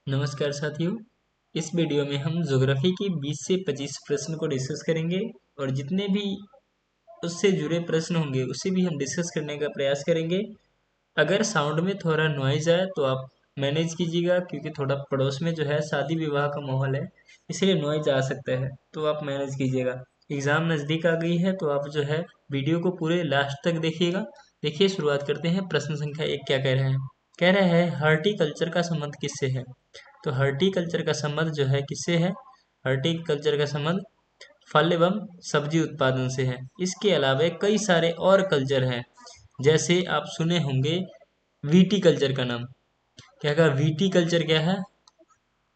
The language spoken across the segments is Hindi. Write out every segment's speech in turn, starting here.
नमस्कार साथियों। इस वीडियो में हम ज्योग्राफी के 20 से 25 प्रश्न को डिस्कस करेंगे और जितने भी उससे जुड़े प्रश्न होंगे उसे भी हम डिस्कस करने का प्रयास करेंगे। अगर साउंड में थोड़ा नॉइज आए तो आप मैनेज कीजिएगा, क्योंकि थोड़ा पड़ोस में जो है शादी विवाह का माहौल है, इसलिए नॉइज आ सकता है, तो आप मैनेज कीजिएगा। एग्ज़ाम नज़दीक आ गई है तो आप जो है वीडियो को पूरे लास्ट तक देखिएगा। देखिए, शुरुआत करते हैं। प्रश्न संख्या 1 क्या कह रहे हैं? कह रहे हैं हॉर्टिकल्चर का संबंध किससे है? तो हॉर्टिकल्चर का संबंध जो है किससे है? हॉर्टिकल्चर का संबंध फल एवं सब्जी उत्पादन से है। इसके अलावा कई सारे और कल्चर हैं, जैसे आप सुने होंगे विटीकल्चर का नाम। क्या कहा? विटीकल्चर क्या है?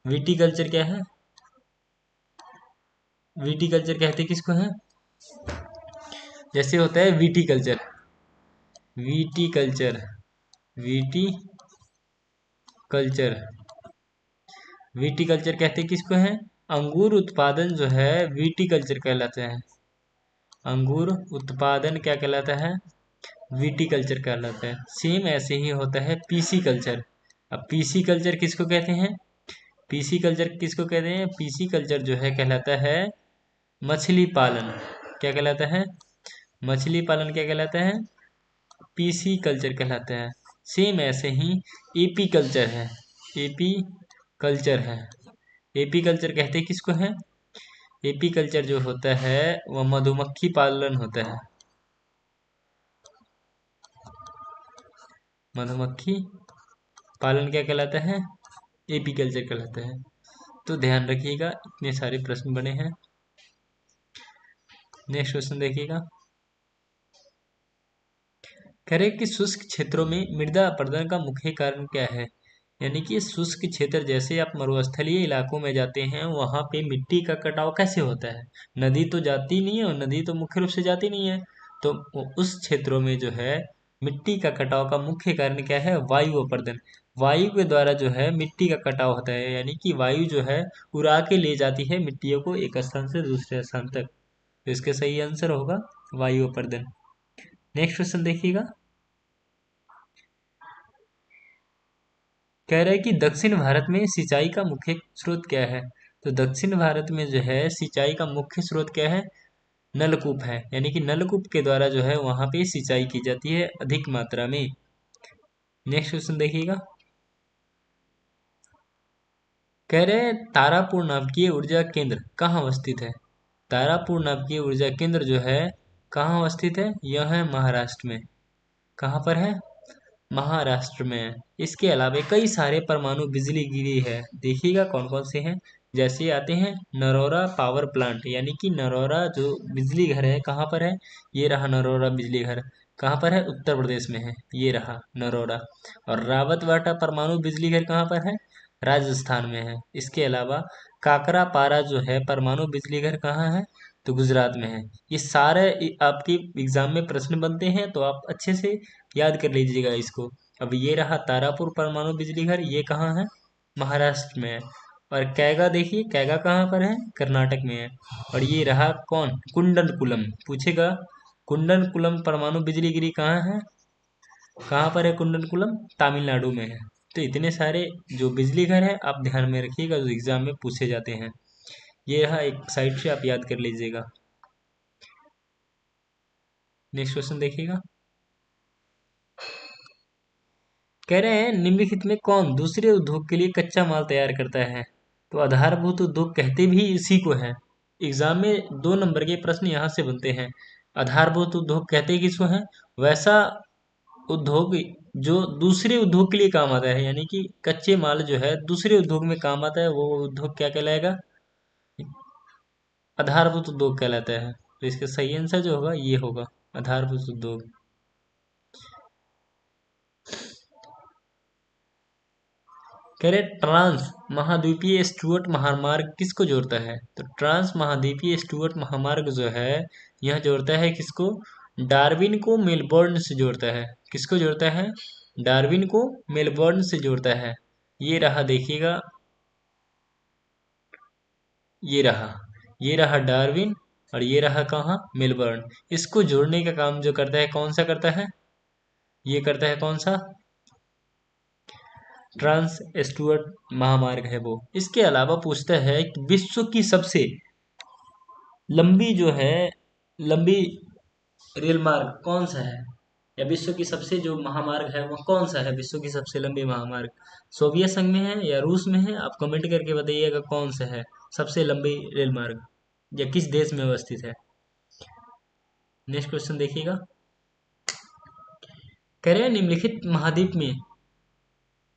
विटीकल्चर क्या है? विटीकल्चर कहते किसको है? जैसे होता है विटीकल्चर, विटीकल्चर, विटीकल्चर, विटीकल्चर कहते किसको है? अंगूर उत्पादन जो है विटीकल्चर कहलाता है। अंगूर उत्पादन क्या कहलाता है? विटीकल्चर कहलाता है। सेम ऐसे ही होता है पीसी कल्चर। अब पीसी कल्चर किसको कहते हैं? पीसी कल्चर किसको कहते हैं? पीसी कल्चर जो है कहलाता है मछली पालन। क्या कहलाता है? मछली पालन क्या कहलाता है? पीसी कल्चर कहलाता है। सेम ऐसे ही एपी कल्चर है। एपी कल्चर है। एपी कल्चर कहते किसको है? एपी कल्चर जो होता है वह मधुमक्खी पालन होता है। मधुमक्खी पालन क्या कहलाता है? एपी कल्चर कहलाता है। तो ध्यान रखिएगा, इतने सारे प्रश्न बने हैं। नेक्स्ट क्वेश्चन देखिएगा। कह रहे कि शुष्क क्षेत्रों में मृदा अपरदन का मुख्य कारण क्या है? यानी कि शुष्क क्षेत्र, जैसे आप मरुस्थलीय इलाकों में जाते हैं, वहां पे मिट्टी का कटाव कैसे होता है? नदी तो जाती नहीं है, और नदी तो मुख्य रूप से जाती नहीं है, तो उस क्षेत्रों में जो है मिट्टी का कटाव का मुख्य कारण क्या है? वायु अपर्दन। वायु के द्वारा जो है मिट्टी का कटाव होता है, यानी कि वायु जो है उड़ा के ले जाती है मिट्टियों को एक स्थान से दूसरे स्थान तक। तो इसका सही आंसर होगा वायु अपर्दन। नेक्स्ट क्वेश्चन देखिएगा। कह रहा है कि दक्षिण भारत में सिंचाई का मुख्य स्रोत क्या है? तो दक्षिण भारत में जो है सिंचाई का मुख्य स्रोत क्या है? नलकूप है, यानी कि नलकूप के द्वारा जो है वहां पे सिंचाई की जाती है अधिक मात्रा में। नेक्स्ट क्वेश्चन देखिएगा। कह रहे हैं तारापुर नाभिकीय ऊर्जा केंद्र कहाँ अवस्थित है? तारापुर नाभिकीय ऊर्जा केंद्र जो है कहाँ अवस्थित है? यह है महाराष्ट्र में। कहाँ पर है? महाराष्ट्र में है। इसके अलावा कई सारे परमाणु बिजली गिरी है, देखिएगा कौन कौन से हैं। जैसे आते हैं नरोरा पावर प्लांट, यानी कि नरोरा जो बिजली घर है कहाँ पर है? ये रहा नरोरा बिजली घर। कहाँ पर है? उत्तर प्रदेश में है, ये रहा नरोरा। और रावतवाटा परमाणु बिजली घर कहाँ पर है? राजस्थान में है। इसके अलावा काकरापारा जो है परमाणु बिजली घर कहाँ है? तो गुजरात में है। ये सारे आपके एग्जाम में प्रश्न बनते हैं, तो आप अच्छे से याद कर लीजिएगा इसको। अब ये रहा तारापुर परमाणु बिजली घर, ये कहाँ है? महाराष्ट्र में है। और कैगा देखिए, कैगा कहाँ पर है? कर्नाटक में है। और ये रहा कौन? कुंडनकुलम। पूछेगा कुंडनकुलम परमाणु बिजली गिरी कहाँ है? कहाँ पर है कुंडनकुलम? तमिलनाडु में है। तो इतने सारे जो बिजली घर है आप ध्यान में रखिएगा, जो एग्जाम में पूछे जाते हैं। ये रहा, एक साइड से आप याद कर लीजिएगा। नेक्स्ट क्वेश्चन देखिएगा। कह रहे हैं निम्नलिखित में कौन दूसरे उद्योग के लिए कच्चा माल तैयार करता है? तो आधारभूत उद्योग कहते भी इसी को है। एग्जाम में 2 नंबर के प्रश्न यहाँ से बनते हैं। आधारभूत उद्योग कहते किसको है? वैसा उद्योग जो दूसरे उद्योग के लिए काम आता है, यानी कि कच्चे माल जो है दूसरे उद्योग में काम आता है, वो उद्योग क्या कहलाएगा? आधारभूत उद्योग कहलाता है। तो इसका सही आंसर जो होगा ये होगा आधारभूत उद्योग। कह रहे ट्रांस महाद्वीपीय स्टुअर्ट महामार्ग किसको जोड़ता है? तो ट्रांस महाद्वीपीय स्टुअर्ट महामार्ग जो है यह जोड़ता है किसको? डार्विन को मेलबोर्न से जोड़ता है। किसको जोड़ता है? डार्विन को मेलबोर्न से जोड़ता है। ये रहा, देखिएगा, ये रहा, ये रहा डार्विन, और ये रहा कहाँ? मेलबर्न। इसको जोड़ने का काम जो करता है कौन सा करता है? ये करता है कौन सा? ट्रांस स्टुअर्ट महामार्ग है वो। इसके अलावा पूछता है कि विश्व की सबसे लंबी जो है, लंबी रेल मार्ग कौन सा है, या विश्व की सबसे जो महामार्ग है वह कौन सा है, विश्व की सबसे लंबी महामार्ग सोवियत संघ में है या रूस में है, आप कमेंट करके बताइएगा कौन सा है सबसे लंबी रेल मार्ग, या किस देश में अवस्थित है। नेक्स्ट क्वेश्चन देखिएगा। कह रहे हैं निम्नलिखित महाद्वीप में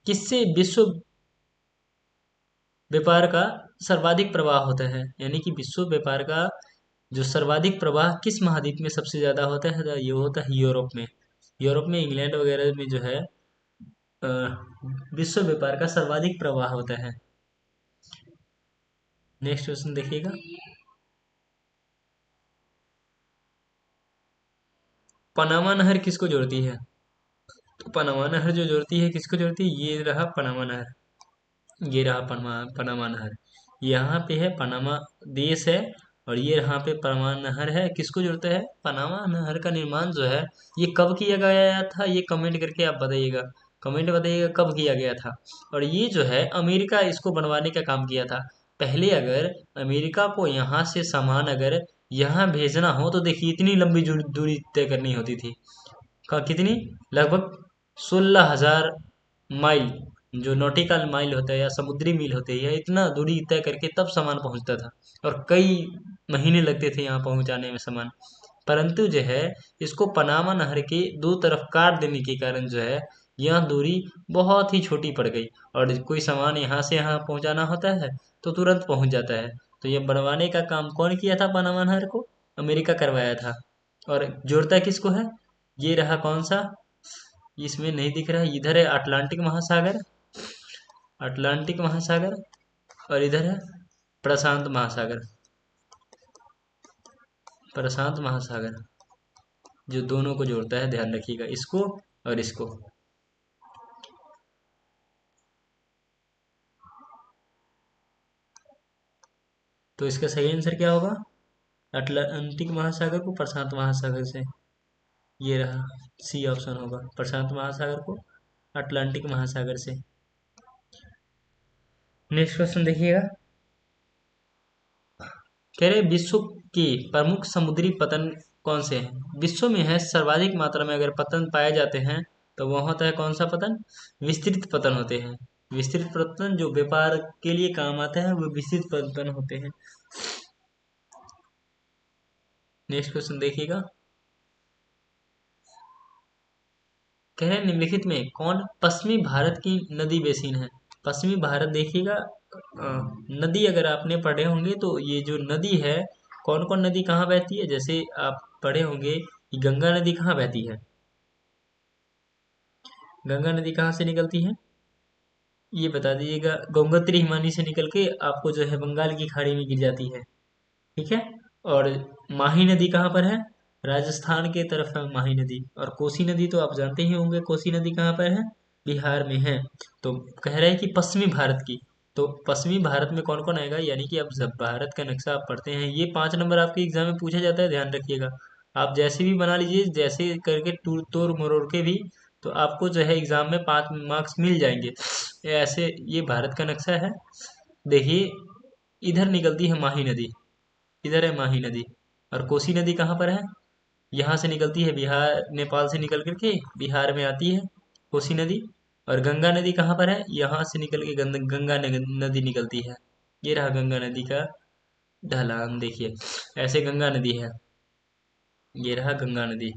किससे विश्व व्यापार का सर्वाधिक प्रवाह होता है, यानी कि विश्व व्यापार का जो सर्वाधिक प्रवाह किस महाद्वीप में सबसे ज्यादा होता है, तो ये होता है यूरोप में। यूरोप में, इंग्लैंड वगैरह में जो है अ, विश्व व्यापार का सर्वाधिक प्रवाह होता है। नेक्स्ट क्वेश्चन देखिएगा। पनामा नहर किसको जोड़ती है, तो पनामा नहर जो जोड़ती है किसको जोड़ती है, ये रहा पनामा नहर, ये रहा पनामा नहर। यहाँ पे है पनामा देश है, और ये यहाँ पे पनामा नहर है, किसको जोड़ता है, पनामा नहर का निर्माण जो है ये कब किया गया था, ये कमेंट करके आप बताइएगा, कमेंट बताइएगा कब किया गया था। और ये जो है अमेरिका इसको बनवाने का काम किया था। पहले अगर अमेरिका को यहाँ से सामान अगर यहाँ भेजना हो तो देखिए इतनी लंबी दूरी तय करनी होती थी। का कितनी, लगभग 16,000 माइल, जो नॉटिकल माइल होता है या समुद्री मील होते हैं, इतना दूरी तय करके तब सामान पहुंचता था, और कई महीने लगते थे यहाँ पहुंचाने में सामान। परंतु जो है इसको पनामा नहर के दो तरफ काट देने के कारण जो है यह दूरी बहुत ही छोटी पड़ गई, और कोई सामान यहाँ से यहाँ पहुंचाना होता है तो तुरंत पहुंच जाता है। तो ये बनवाने का काम कौन किया था, पनामा नहर को अमेरिका करवाया था। और जोड़ता किसको है, ये रहा कौन सा, इसमें नहीं दिख रहा है, इधर है अटलांटिक महासागर, अटलांटिक महासागर, और इधर है प्रशांत महासागर, प्रशांत महासागर, जो दोनों को जोड़ता है, ध्यान रखिएगा इसको और इसको। तो इसका सही आंसर क्या होगा, अटलांटिक महासागर को प्रशांत महासागर से, ये रहा सी ऑप्शन होगा, प्रशांत महासागर को अटलांटिक महासागर से। नेक्स्ट क्वेश्चन देखिएगा। कह रहे विश्व के प्रमुख समुद्री पतन कौन से हैं, विश्व में है सर्वाधिक मात्रा में अगर पतन पाए जाते हैं तो वह होता है कौन सा पतन, विस्तृत पतन होते हैं। विस्तृत पतन जो व्यापार के लिए काम आता है वो विस्तृत पतन होते हैं। नेक्स्ट क्वेश्चन देखिएगा। कह रहे हैं निम्नलिखित में कौन पश्चिमी भारत की नदी बेसिन है, पश्चिमी भारत देखिएगा, नदी अगर आपने पढ़े होंगे तो ये जो नदी है, कौन कौन नदी कहाँ बहती है, जैसे आप पढ़े होंगे कि गंगा नदी कहाँ बहती है, गंगा नदी कहाँ से निकलती है, ये बता दीजिएगा। गंगोत्री हिमानी से निकल के आपको जो है बंगाल की खाड़ी में गिर जाती है, ठीक है। और माही नदी कहाँ पर है, राजस्थान के तरफ है माही नदी। और कोसी नदी तो आप जानते ही होंगे, कोसी नदी कहाँ पर है, बिहार में है। तो कह रहे हैं कि पश्चिमी भारत की, तो पश्चिमी भारत में कौन कौन आएगा, यानी कि अब जब भारत का नक्शा आप पढ़ते हैं, ये 5 नंबर आपके एग्जाम में पूछा जाता है, ध्यान रखिएगा। आप जैसे भी बना लीजिए, जैसे करके टूर तोड़ मरोड़ के भी, तो आपको जो है एग्जाम में 5 मार्क्स मिल जाएंगे। ऐसे ये भारत का नक्शा है, देखिए इधर निकलती है माही नदी, इधर है माही नदी। और कोसी नदी कहाँ पर है, यहाँ से निकलती है, बिहार नेपाल से निकल करके बिहार में आती है कोसी नदी। और गंगा नदी कहाँ पर है, यहाँ से निकल के गंगा नदी निकलती है। ये रहा गंगा नदी का ढलान, देखिए ऐसे गंगा नदी है, ये रहा गंगा नदी।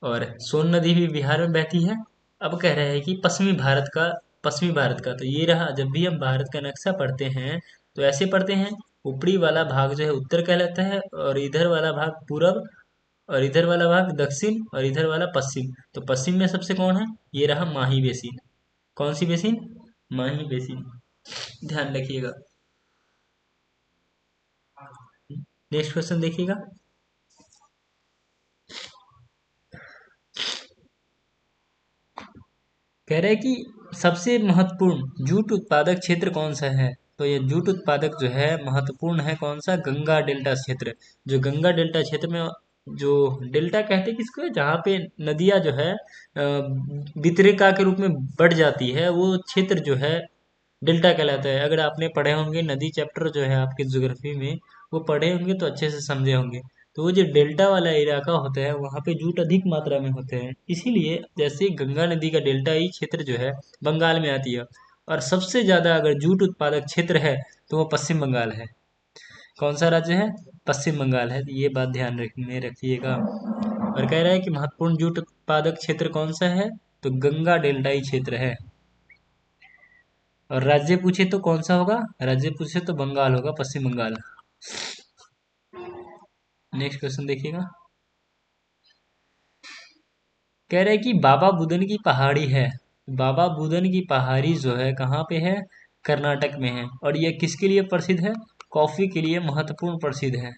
और सोन नदी भी बिहार में बहती है। अब कह रहे हैं कि पश्चिमी भारत का, पश्चिमी भारत का, तो ये रहा, जब भी हम भारत का नक्शा पढ़ते हैं तो ऐसे पढ़ते हैं, ऊपरी वाला भाग जो है उत्तर कहलाता है, और इधर वाला भाग पूरब, और इधर वाला भाग दक्षिण, और इधर वाला पश्चिम। तो पश्चिम में सबसे कौन है, ये रहा माही बेसिन, कौन सी बेसिन, माही बेसिन, ध्यान रखिएगा। नेक्स्ट क्वेश्चन देखिएगा। कह रहे हैं कि सबसे महत्वपूर्ण जूट उत्पादक क्षेत्र कौन सा है, तो ये जूट उत्पादक जो है महत्वपूर्ण है कौन सा, गंगा डेल्टा क्षेत्र। जो गंगा डेल्टा क्षेत्र में जो डेल्टा कहते हैं किसको, जहाँ पे नदियाँ जो है वितरिका के रूप में बढ़ जाती है, वो क्षेत्र जो है डेल्टा कहलाता है। अगर आपने पढ़े होंगे नदी चैप्टर जो है आपके ज्योग्राफी में, वो पढ़े होंगे तो अच्छे से समझे होंगे। तो वो जो डेल्टा वाला इलाका होता है वहाँ पे जूट अधिक मात्रा में होते हैं, इसीलिए जैसे गंगा नदी का डेल्टाई क्षेत्र जो है बंगाल में आती है। और सबसे ज्यादा अगर जूट उत्पादक क्षेत्र है तो वो पश्चिम बंगाल है। कौन सा राज्य है? पश्चिम बंगाल है, ये बात ध्यान में रखिएगा। और कह रहा है कि महत्वपूर्ण जूट उत्पादक क्षेत्र कौन सा है, तो गंगा डेल्टाई क्षेत्र है। और राज्य पूछे तो कौन सा होगा? राज्य पूछे तो बंगाल होगा, पश्चिम बंगाल। नेक्स्ट क्वेश्चन देखिएगा। कह रहे हैं कि बाबा बुदन की पहाड़ी है। बाबा बुदन की पहाड़ी जो है कहाँ पे है? कर्नाटक में है। और यह किसके लिए प्रसिद्ध है? कॉफी के लिए महत्वपूर्ण प्रसिद्ध है।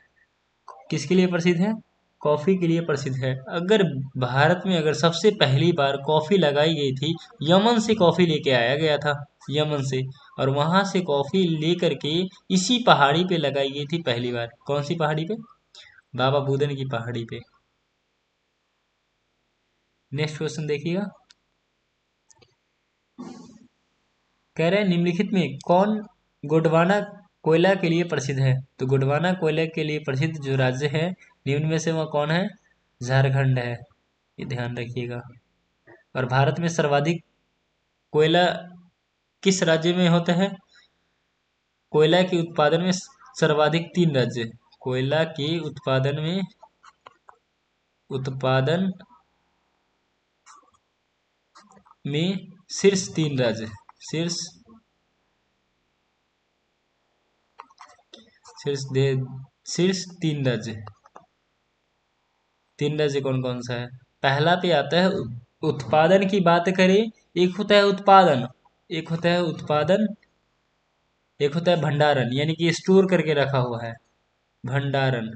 किसके लिए प्रसिद्ध है? कॉफी के लिए प्रसिद्ध है। अगर भारत में अगर सबसे पहली बार कॉफी लगाई गई थी, यमन से कॉफी लेके आया गया था, यमन से। और वहां से कॉफी लेकर के इसी पहाड़ी पे लगाई गई थी पहली बार। कौन सी पहाड़ी पे? बाबा बुदन की पहाड़ी पे। नेक्स्ट क्वेश्चन देखिएगा। कह रहे हैं निम्नलिखित में कौन गोंडवाना कोयला के लिए प्रसिद्ध है? तो गोंडवाना कोयला के लिए प्रसिद्ध जो राज्य है निम्न में से वह कौन है? झारखंड है, ये ध्यान रखिएगा। और भारत में सर्वाधिक कोयला किस राज्य में होता है? कोयला के उत्पादन में सर्वाधिक तीन राज्य। कोयला के उत्पादन में शीर्ष तीन राज्य। शीर्ष शीर्ष दे शीर्ष तीन राज्य। तीन राज्य कौन कौन सा है? पहला पे आता है उत्पादन की बात करें, एक होता है उत्पादन, एक होता है उत्पादन, एक होता है भंडारण, यानी कि स्टोर करके रखा हुआ है। भंडारण।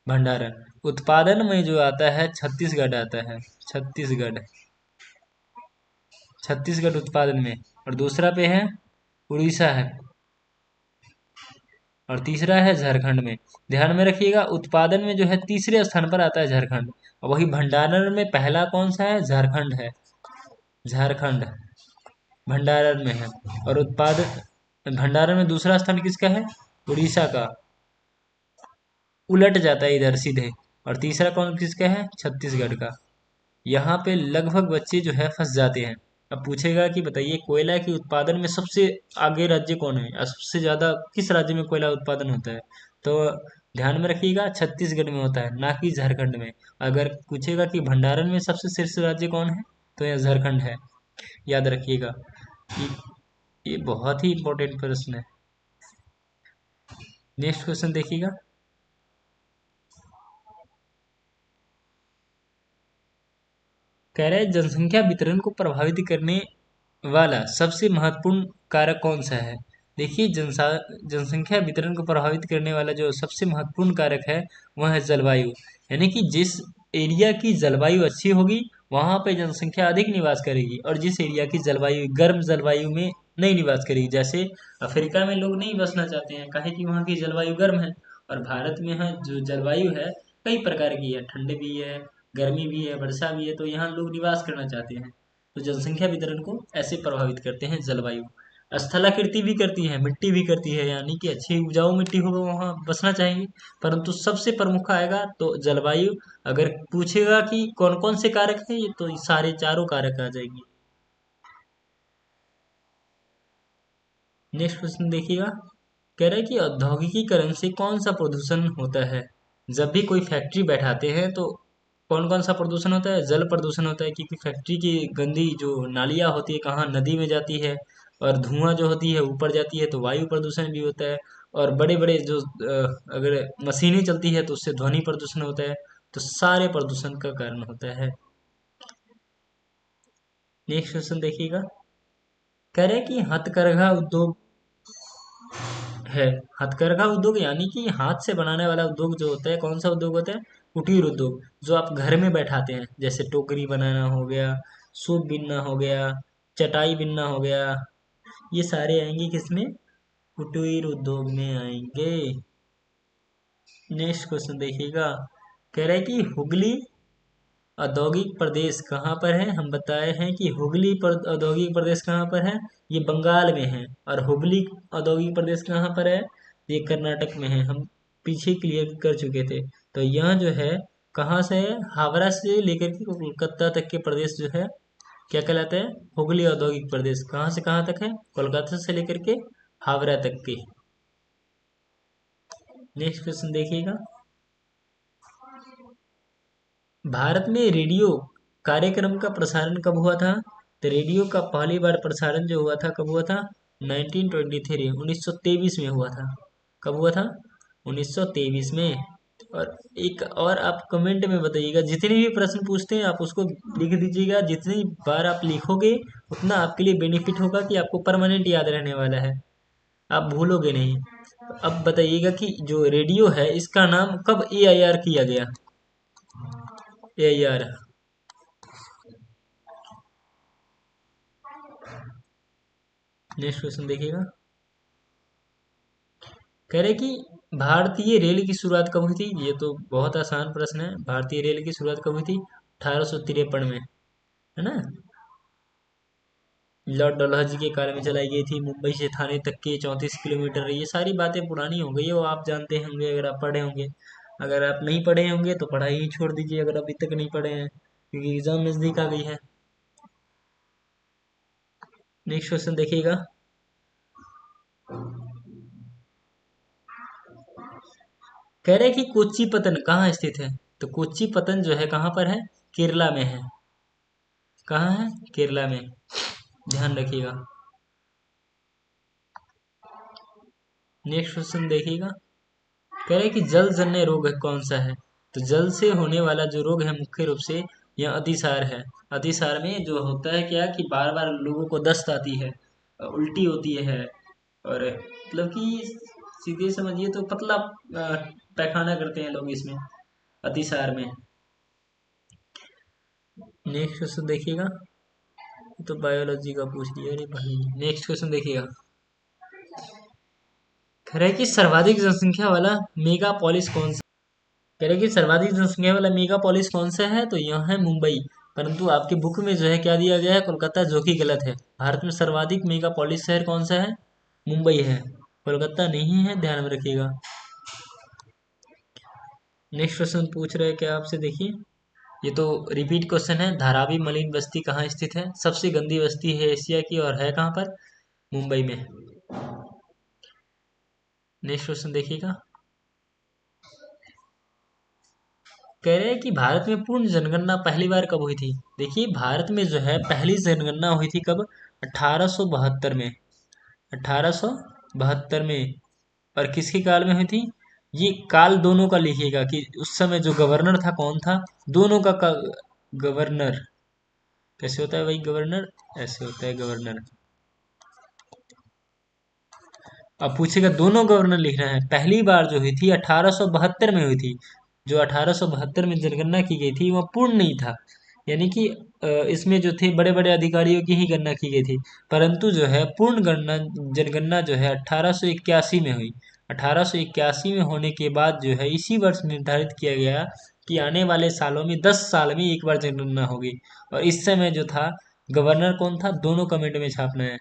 भंडारण। उत्पादन में जो आता है छत्तीसगढ़ आता है। छत्तीसगढ़। छत्तीसगढ़ उत्पादन में। और दूसरा पे है उड़ीसा है। और तीसरा है झारखंड में। ध्यान में रखिएगा, उत्पादन में जो है तीसरे स्थान पर आता है झारखंड। और वही भंडारण में पहला कौन सा है? झारखंड है। झारखंड भंडारण में है। और उत्पादन भंडारण में दूसरा स्थान किसका है? उड़ीसा का। उलट जाता है इधर सीधे। और तीसरा कौन किसका है? छत्तीसगढ़ का। यहाँ पे लगभग बच्चे जो है फंस जाते हैं। अब पूछेगा कि बताइए कोयला के उत्पादन में सबसे आगे राज्य कौन है, या सबसे ज्यादा किस राज्य में कोयला उत्पादन होता है? तो ध्यान में रखिएगा, छत्तीसगढ़ में होता है, ना कि झारखंड में। अगर पूछेगा कि भंडारण में सबसे शीर्ष राज्य कौन है, तो यह झारखंड है। याद रखिएगा। ये, ये बहुत ही इंपॉर्टेंट प्रश्न है। नेक्स्ट क्वेश्चन देखिएगा। कह रहे हैं जनसंख्या वितरण को प्रभावित करने वाला सबसे महत्वपूर्ण कारक कौन सा है? देखिए, जनसंख्या वितरण को प्रभावित करने वाला जो सबसे महत्वपूर्ण कारक है वह है जलवायु। यानी कि जिस एरिया की जलवायु अच्छी होगी वहां पे जनसंख्या अधिक निवास करेगी, और जिस एरिया की जलवायु गर्म जलवायु में नहीं निवास करेगी, जैसे अफ्रीका में लोग नहीं बसना चाहते हैं, काहे कि वहाँ की जलवायु गर्म है। और भारत में है जो जलवायु है कई प्रकार की है, ठंड भी है, गर्मी भी है, वर्षा भी है, तो यहाँ लोग निवास करना चाहते हैं। तो जनसंख्या वितरण को ऐसे प्रभावित करते हैं जलवायु। स्थलाकृति भी करती है, मिट्टी भी करती है, यानी कि अच्छी उपजाऊ मिट्टी होगा वहाँ बसना चाहेंगे। परंतु सबसे प्रमुख आएगा तो जलवायु। अगर पूछेगा कि कौन कौन से कारक हैं, ये तो सारे चारों कारक आ जाएंगे। नेक्स्ट क्वेश्चन देखिएगा। कह रहे हैं कि औद्योगिकीकरण से कौन सा प्रदूषण होता है? जब भी कोई फैक्ट्री बैठाते हैं तो कौन कौन सा प्रदूषण होता है? जल प्रदूषण होता है, क्योंकि फैक्ट्री की गंदी जो नालियाँ होती है कहाँ नदी में जाती है, और धुआं जो होती है ऊपर जाती है तो वायु प्रदूषण भी होता है। और बड़े बड़े जो अगर मशीनें चलती है तो उससे ध्वनि प्रदूषण होता है। तो सारे प्रदूषण का कारण होता है। नेक्स्ट क्वेश्चन देखिएगा। कह रहे हैं कि हथकरघा उद्योग है। हथकरघा उद्योग यानी कि हाथ से बनाने वाला उद्योग जो होता है, कौन सा उद्योग होता है? कुटीर उद्योग, जो आप घर में बैठाते हैं, जैसे टोकरी बनाना हो गया, सूप बीनना हो गया, चटाई बीनना हो गया, ये सारे आएंगे किसमें? कुटीर उद्योग में आएंगे। नेक्स्ट क्वेश्चन देखिएगा। कह रहे हैं कि हुगली औद्योगिक प्रदेश कहाँ पर है। हम बताए हैं कि औद्योगिक प्रदेश कहाँ पर है, ये बंगाल में है। और हुगली औद्योगिक प्रदेश कहाँ पर है, ये कर्नाटक में है। हम पीछे क्लियर कर चुके थे। तो यह जो है कहाँ से है, हावड़ा से लेकर के कोलकाता तक के प्रदेश जो है क्या कहलाता है, हुगली औद्योगिक प्रदेश। कहाँ से कहाँ तक है, कोलकाता से लेकर के हावड़ा तक के। नेक्स्ट क्वेश्चन देखिएगा। भारत में रेडियो कार्यक्रम का प्रसारण कब हुआ था। तो रेडियो का पहली बार प्रसारण जो हुआ था कब हुआ था, 1923 1923 में हुआ था। कब हुआ था, 1923 में। और एक और आप कमेंट में बताइएगा, जितने भी प्रश्न पूछते हैं आप उसको लिख दीजिएगा। जितनी बार आप लिखोगे उतना आपके लिए बेनिफिट होगा कि आपको परमानेंट याद रहने वाला है, आप भूलोगे नहीं। तो अब बताइएगा कि जो रेडियो है इसका नाम कब AIR किया गया। AIR। नेक्स्ट क्वेश्चन देखिएगा। कह रहे कि भारतीय रेल की शुरुआत कब हुई थी। ये तो बहुत आसान प्रश्न है। भारतीय रेल की शुरुआत कब हुई थी, 1853 में, है ना। लॉर्ड डलहौजी के काल में चलाई गई थी। मुंबई से थाने तक के 34 किलोमीटर। ये सारी बातें पुरानी हो गई है, वो आप जानते होंगे अगर आप पढ़े होंगे। अगर आप नहीं पढ़े होंगे तो पढ़ाई ही छोड़ दीजिए, अगर अभी तक नहीं पढ़े हैं, क्योंकि एग्जाम नजदीक आ गई है। नेक्स्ट क्वेश्चन देखिएगा। कह रहे कि कोच्चि पतन कहाँ स्थित है। तो कोच्चि पतन जो है कहाँ पर है, केरला में है। कहाँ है, केरला में, ध्यान रखिएगा। नेक्स्ट क्वेश्चन देखिएगा। कह रहे कि जल जन्य रोग है कौन सा है। तो जल से होने वाला जो रोग है मुख्य रूप से यह अतिसार है। अतिसार में जो होता है क्या कि बार बार लोगों को दस्त आती है, उल्टी होती है, और मतलब कि सीधे समझिए तो पतला पैखाना करते हैं लोग इसमें, अतिसार में। नेक्स्ट क्वेश्चन देखिएगा। ये तो बायोलॉजी का पूछ लिया अरे भाई। नेक्स्ट क्वेश्चन देखिएगा। कह रहे कि सर्वाधिक जनसंख्या वाला मेगा पॉलिस कौन सा। कह रहे कि सर्वाधिक जनसंख्या वाला मेगा पॉलिस कौन सा है। तो यह है मुंबई। परंतु आपके बुक में जो है क्या दिया गया है, कोलकाता, जो कि गलत है। भारत में सर्वाधिक मेगा पॉलिस शहर कौन सा है, मुंबई है, कोलकाता नहीं है, ध्यान में रखिएगा। नेक्स्ट क्वेश्चन पूछ रहे हैं क्या आपसे, देखिए। ये तो रिपीट क्वेश्चन है। धारावी मलिन बस्ती कहाँ स्थित है। सबसे गंदी बस्ती है एशिया की, और है कहाँ पर, मुंबई में। नेक्स्ट क्वेश्चन देखिएगा। कह रहे हैं कि भारत में पूर्ण जनगणना पहली बार कब हुई थी। देखिए भारत में जो है पहली जनगणना हुई थी कब, 1872 में। 1872 में। और किसके काल में हुई थी, ये काल दोनों का लिखिएगा कि उस समय जो गवर्नर था कौन था, दोनों का गवर्नर। कैसे होता है भाई गवर्नर, ऐसे होता है गवर्नर। अब पूछेगा दोनों गवर्नर लिखना है। पहली बार जो हुई थी 1872 में हुई थी। जो 1872 में जनगणना की गई थी वह पूर्ण नहीं था, यानी कि इसमें जो थे बड़े बड़े अधिकारियों की ही गणना की गई थी। परंतु जो है पूर्ण गणना, जनगणना जो है 1881 में हुई। 1881 में होने के बाद जो है इसी वर्ष निर्धारित किया गया कि आने वाले सालों में 10 साल में एक बार जनगणना होगी। और इस समय जो था गवर्नर कौन था, दोनों कमेंट में छापना है।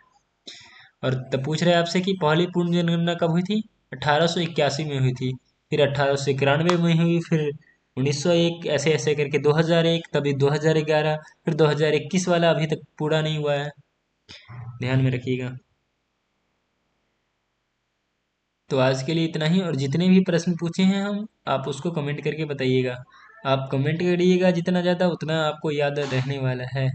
और तब पूछ रहे हैं आपसे कि पहली पूर्ण जनगणना कब हुई थी, 1881 में हुई थी। फिर 1891 में हुई, फिर 1901, ऐसे ऐसे करके 2001, तभी 2011, फिर 2021 वाला अभी तक पूरा नहीं हुआ है, ध्यान में रखिएगा। तो आज के लिए इतना ही। और जितने भी प्रश्न पूछे हैं हम, आप उसको कमेंट करके बताइएगा। आप कमेंट करिएगा जितना ज़्यादा उतना आपको याद रहने वाला है।